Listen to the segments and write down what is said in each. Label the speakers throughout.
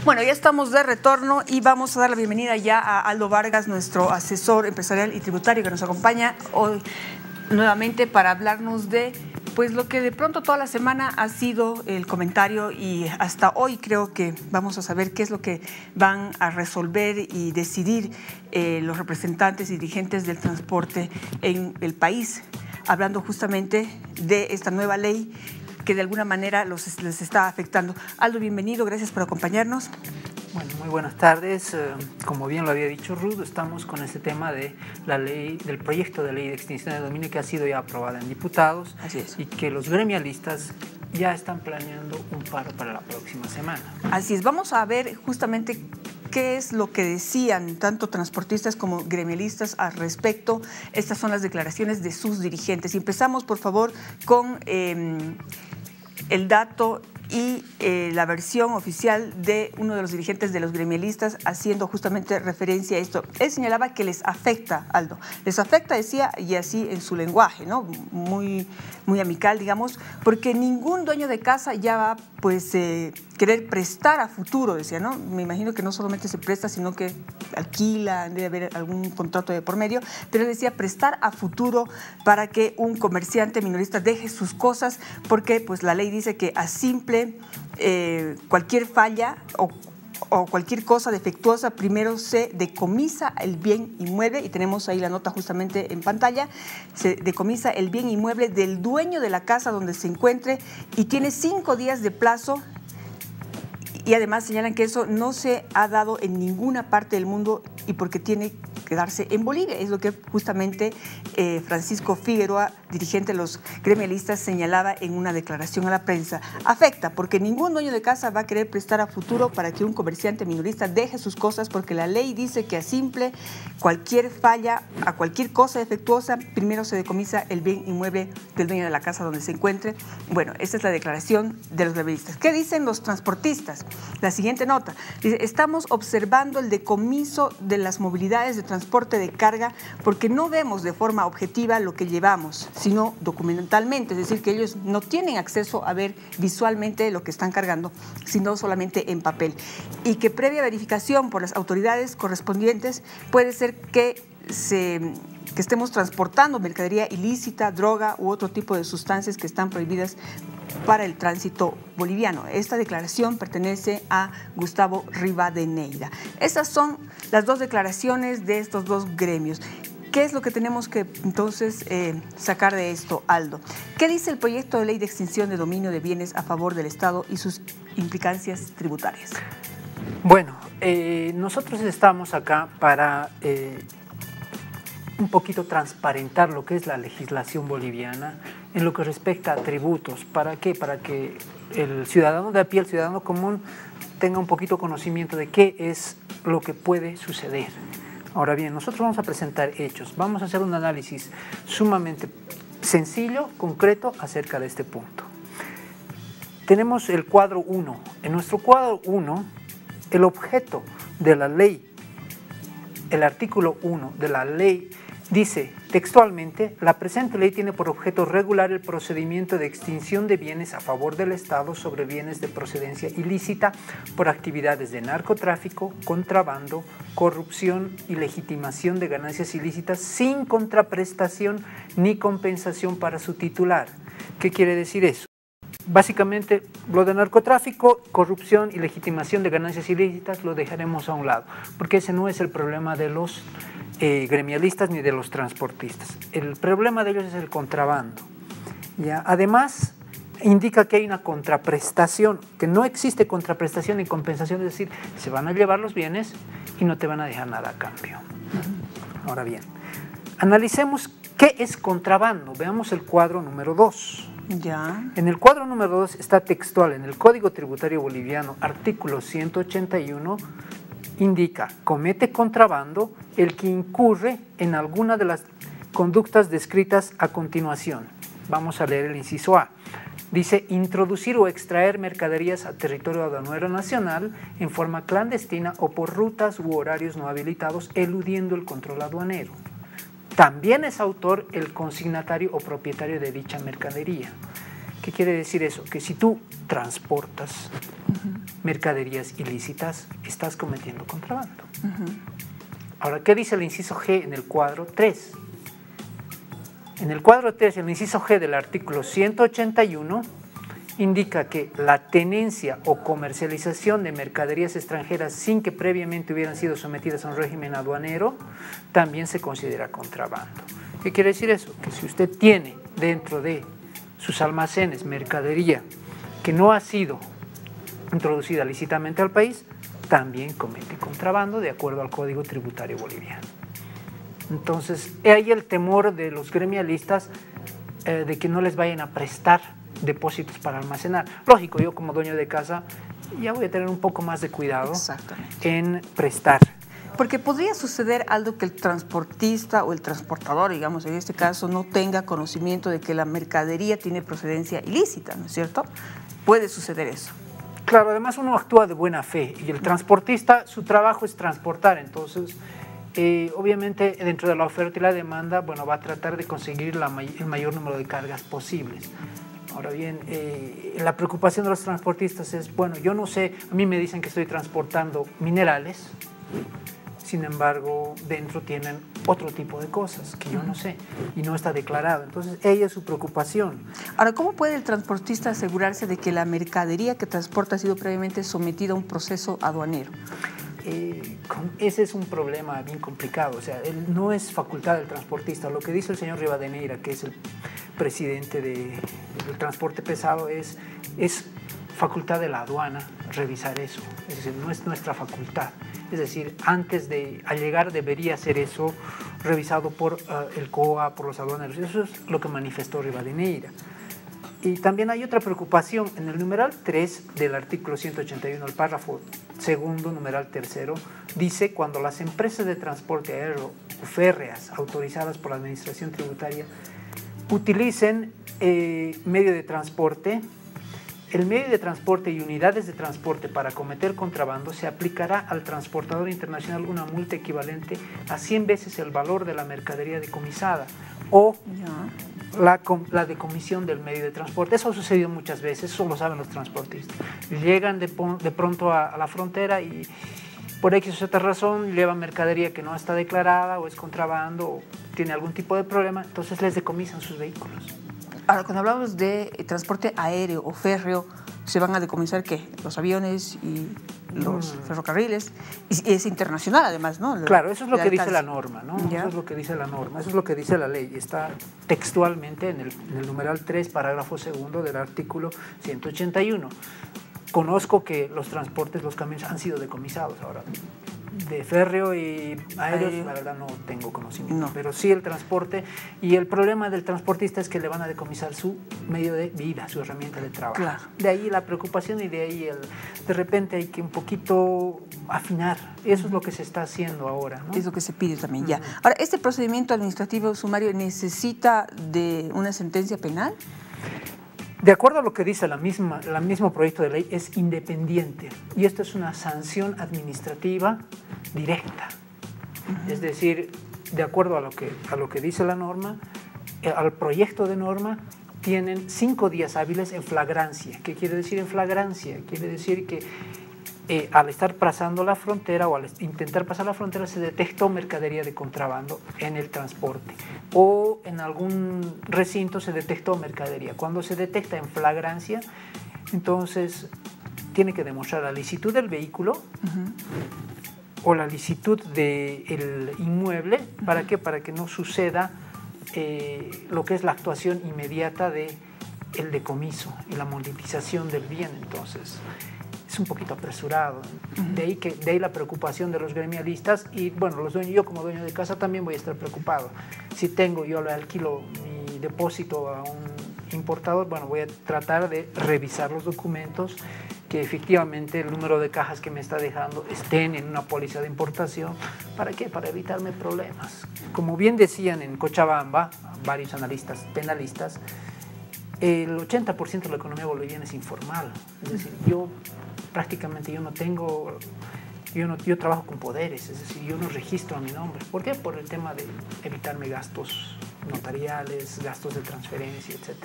Speaker 1: Bueno, ya estamos de retorno y vamos a dar la bienvenida ya a Aldo Vargas, nuestro asesor empresarial y tributario que nos acompaña hoy nuevamente para hablarnos de pues lo que de pronto toda la semana ha sido el comentario y hasta hoy creo que vamos a saber qué es lo que van a resolver y decidir los representantes y dirigentes del transporte en el país, hablando justamente de esta nueva ley que de alguna manera les está afectando. Aldo, bienvenido, gracias por acompañarnos.
Speaker 2: Bueno, muy buenas tardes. Como bien lo había dicho Ruth, estamos con este tema de la ley, del proyecto de ley de extinción de dominio que ha sido ya aprobada en diputados.
Speaker 1: Así es.
Speaker 2: Y que los gremialistas ya están planeando un paro para la próxima semana.
Speaker 1: Así es, vamos a ver justamente qué es lo que decían tanto transportistas como gremialistas al respecto. Estas son las declaraciones de sus dirigentes. Y empezamos, por favor, con el dato y la versión oficial de uno de los dirigentes de los gremialistas haciendo justamente referencia a esto. Él señalaba que les afecta, Aldo, les afecta, decía, y así en su lenguaje, ¿no? Muy amical, digamos, porque ningún dueño de casa ya va, pues, querer prestar a futuro, decía, ¿no? Me imagino que no solamente se presta, sino que alquila, debe haber algún contrato de por medio, pero él decía prestar a futuro para que un comerciante minorista deje sus cosas, porque pues la ley dice que a simple cualquier falla o cualquier cosa defectuosa, primero se decomisa el bien inmueble, y tenemos ahí la nota justamente en pantalla, se decomisa el bien inmueble del dueño de la casa donde se encuentre y tiene 5 días de plazo. Y además señalan que eso no se ha dado en ninguna parte del mundo y porque tiene que darse en Bolivia. Es lo que justamente Francisco Figueroa, dirigente de los gremialistas, señalaba en una declaración a la prensa. Afecta porque ningún dueño de casa va a querer prestar a futuro para que un comerciante minorista deje sus cosas, porque la ley dice que a simple cualquier falla, a cualquier cosa defectuosa, primero se decomisa el bien inmueble del dueño de la casa donde se encuentre. Bueno, esta es la declaración de los gremialistas. ¿Qué dicen los transportistas? La siguiente nota dice: estamos observando el decomiso de las movilidades de transporte de carga porque no vemos de forma objetiva lo que llevamos, sino documentalmente, es decir, que ellos no tienen acceso a ver visualmente lo que están cargando, sino solamente en papel, y que previa verificación por las autoridades correspondientes puede ser que estemos transportando mercadería ilícita, droga u otro tipo de sustancias que están prohibidas para el tránsito boliviano. Esta declaración pertenece a Gustavo Rivadeneira. Esas son las dos declaraciones de estos dos gremios. ¿Qué es lo que tenemos que entonces sacar de esto, Aldo? ¿Qué dice el proyecto de ley de extinción de dominio de bienes a favor del Estado y sus implicancias tributarias?
Speaker 2: Bueno, nosotros estamos acá para un poquito transparentar lo que es la legislación boliviana en lo que respecta a tributos. ¿Para qué? Para que el ciudadano de a pie, el ciudadano común, tenga un poquito conocimiento de qué es lo que puede suceder. Ahora bien, nosotros vamos a presentar hechos, vamos a hacer un análisis sumamente sencillo, concreto, acerca de este punto. Tenemos el cuadro 1. En nuestro cuadro 1, el objeto de la ley, el artículo 1 de la ley, dice textualmente: la presente ley tiene por objeto regular el procedimiento de extinción de bienes a favor del Estado sobre bienes de procedencia ilícita por actividades de narcotráfico, contrabando, corrupción y legitimación de ganancias ilícitas sin contraprestación ni compensación para su titular. ¿Qué quiere decir eso? Básicamente, lo de narcotráfico, corrupción y legitimación de ganancias ilícitas lo dejaremos a un lado, porque ese no es el problema de los gremialistas ni de los transportistas. El problema de ellos es el contrabando. ¿Ya? Además, indica que hay una contraprestación, que no existe contraprestación ni compensación, es decir, se van a llevar los bienes y no te van a dejar nada a cambio. Ahora bien, analicemos qué es contrabando. Veamos el cuadro número 2.
Speaker 1: Ya.
Speaker 2: En el cuadro número 2 está textual: en el Código Tributario Boliviano, artículo 181, indica: comete contrabando el que incurre en alguna de las conductas descritas a continuación. Vamos a leer el inciso A. Dice: introducir o extraer mercaderías a territorio aduanero nacional en forma clandestina o por rutas u horarios no habilitados, eludiendo el control aduanero. También es autor el consignatario o propietario de dicha mercadería. ¿Qué quiere decir eso? Que si tú transportas mercaderías ilícitas, estás cometiendo contrabando. Ahora, ¿qué dice el inciso G en el cuadro 3? En el cuadro 3, el inciso G del artículo 181 indica que la tenencia o comercialización de mercaderías extranjeras sin que previamente hubieran sido sometidas a un régimen aduanero también se considera contrabando. ¿Qué quiere decir eso? Que si usted tiene dentro de sus almacenes mercadería que no ha sido introducida lícitamente al país, también comete contrabando de acuerdo al Código Tributario Boliviano. Entonces, he ahí el temor de los gremialistas de que no les vayan a prestar depósitos para almacenar. Lógico, yo como dueño de casa ya voy a tener un poco más de cuidado en prestar.
Speaker 1: Porque podría suceder algo que el transportista o el transportador, digamos en este caso, no tenga conocimiento de que la mercadería tiene procedencia ilícita, ¿no es cierto? Puede suceder eso.
Speaker 2: Claro, además uno actúa de buena fe y el transportista, su trabajo es transportar, entonces obviamente dentro de la oferta y la demanda, bueno, va a tratar de conseguir el mayor número de cargas posibles. Ahora bien, la preocupación de los transportistas es, bueno, yo no sé, a mí me dicen que estoy transportando minerales, sin embargo, dentro tienen otro tipo de cosas que yo no sé y no está declarado. Entonces, ella es su preocupación.
Speaker 1: Ahora, ¿cómo puede el transportista asegurarse de que la mercadería que transporta ha sido previamente sometida a un proceso aduanero?
Speaker 2: Ese es un problema bien complicado, o sea, no es facultad del transportista. Lo que dice el señor Rivadeneira, que es el presidente del transporte pesado, es facultad de la aduana revisar eso, es decir, no es nuestra facultad. Es decir, al llegar debería ser eso revisado por el COA, por los aduaneros. Eso es lo que manifestó Rivadeneira. Y también hay otra preocupación. En el numeral 3 del artículo 181, el párrafo segundo, numeral tercero, dice: cuando las empresas de transporte aéreo o férreas autorizadas por la Administración Tributaria utilicen medio de transporte, el medio de transporte y unidades de transporte para cometer contrabando, se aplicará al transportador internacional una multa equivalente a 100 veces el valor de la mercadería decomisada o la decomisión del medio de transporte. Eso ha sucedido muchas veces, eso lo saben los transportistas. Llegan de pronto a la frontera y por X o Z razón llevan mercadería que no está declarada o es contrabando o tiene algún tipo de problema, entonces les decomisan sus vehículos.
Speaker 1: Ahora, cuando hablamos de transporte aéreo o férreo, ¿se van a decomisar qué? Los aviones y los ferrocarriles. Y es internacional, además, ¿no?
Speaker 2: Claro, eso es lo que dice la norma, ¿no? Eso es lo que dice la norma, eso es lo que dice la ley. Está textualmente en el numeral 3, parágrafo segundo del artículo 181. Conozco que los transportes, los camiones han sido decomisados ahora. De férreo y aéreos, la verdad no tengo conocimiento, pero sí el transporte, y el problema del transportista es que le van a decomisar su medio de vida, su herramienta de trabajo.
Speaker 1: Claro.
Speaker 2: De ahí la preocupación y de ahí de repente hay que un poquito afinar. Eso es lo que se está haciendo ahora, ¿no?
Speaker 1: Es lo que se pide también, ya. Ahora, ¿este procedimiento administrativo sumario necesita de una sentencia penal?
Speaker 2: De acuerdo a lo que dice el mismo proyecto de ley, es independiente y esto es una sanción administrativa directa. Es decir, de acuerdo a lo que dice la norma, al proyecto de norma tienen 5 días hábiles en flagrancia. ¿Qué quiere decir en flagrancia? Quiere decir que al estar pasando la frontera o al intentar pasar la frontera se detectó mercadería de contrabando en el transporte o en algún recinto se detectó mercadería. Cuando se detecta en flagrancia, entonces tiene que demostrar la licitud del vehículo o la licitud del inmueble. ¿Para qué? Para que no suceda lo que es la actuación inmediata del decomiso y la monetización del bien. Entonces es un poquito apresurado, de ahí la preocupación de los gremialistas y bueno, yo como dueño de casa también voy a estar preocupado. Si yo le alquilo mi depósito a un importador, bueno, voy a tratar de revisar los documentos, que efectivamente el número de cajas que me está dejando estén en una póliza de importación. ¿Para qué? Para evitarme problemas. Como bien decían en Cochabamba, varios analistas penalistas, el 80% de la economía boliviana es informal. Es decir, yo trabajo con poderes, es decir, yo no registro a mi nombre. ¿Por qué? Por el tema de evitarme gastos notariales, gastos de transferencia, etc.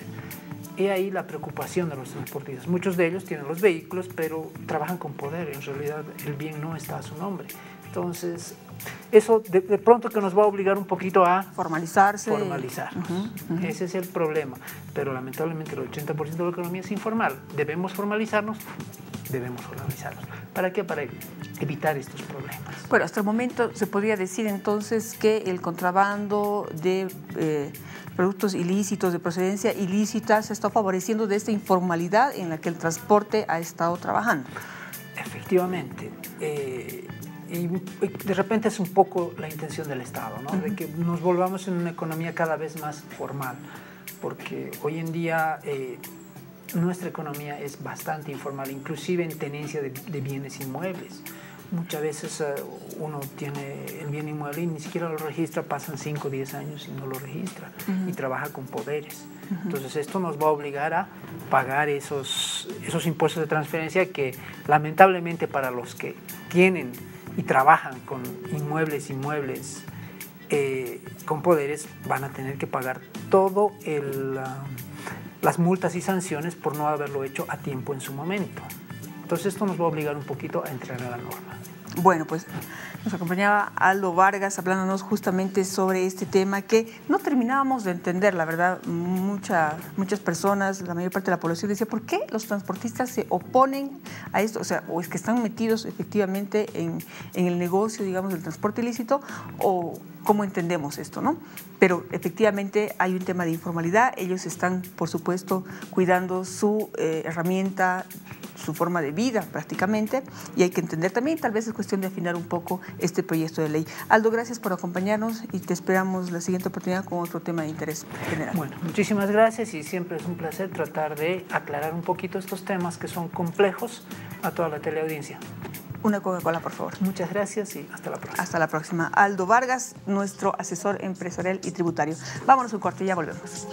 Speaker 2: Y ahí la preocupación de los transportistas. Muchos de ellos tienen los vehículos, pero trabajan con poder. En realidad el bien no está a su nombre. Entonces, eso de pronto que nos va a obligar un poquito a
Speaker 1: formalizarse.
Speaker 2: Formalizarnos. Ese es el problema. Pero lamentablemente el 80% de la economía es informal. Debemos formalizarnos. ¿Para qué? Para evitar estos problemas.
Speaker 1: Bueno, hasta el momento se podría decir entonces que el contrabando de productos ilícitos, de procedencia ilícita, se está favoreciendo de esta informalidad en la que el transporte ha estado trabajando.
Speaker 2: Efectivamente. Y de repente es un poco la intención del Estado, ¿no? De que nos volvamos en una economía cada vez más formal, porque hoy en día nuestra economía es bastante informal, inclusive en tenencia de bienes inmuebles. Muchas veces uno tiene el bien inmueble y ni siquiera lo registra, pasan 5 o 10 años y no lo registra y trabaja con poderes. Entonces esto nos va a obligar a pagar esos impuestos de transferencia que lamentablemente para los que tienen y trabajan con inmuebles con poderes van a tener que pagar todo las multas y sanciones por no haberlo hecho a tiempo en su momento. Entonces esto nos va a obligar un poquito a entrar a la norma.
Speaker 1: Bueno, pues nos acompañaba Aldo Vargas hablándonos justamente sobre este tema que no terminábamos de entender, la verdad. Muchas personas, la mayor parte de la población decía, ¿por qué los transportistas se oponen a esto? O sea, o es que están metidos efectivamente en el negocio, digamos, del transporte ilícito, o cómo entendemos esto, ¿no? Pero efectivamente hay un tema de informalidad, ellos están, por supuesto, cuidando su herramienta, su forma de vida prácticamente, y hay que entender también, tal vez es cuestión de afinar un poco este proyecto de ley. Aldo, gracias por acompañarnos y te esperamos la siguiente oportunidad con otro tema de interés general.
Speaker 2: Bueno, muchísimas gracias y siempre es un placer tratar de aclarar un poquito estos temas que son complejos a toda la teleaudiencia.
Speaker 1: Una Coca-Cola, por favor.
Speaker 2: Muchas gracias y hasta la próxima.
Speaker 1: Hasta la próxima. Aldo Vargas, nuestro asesor empresarial y tributario. Vámonos un corte y ya volvemos.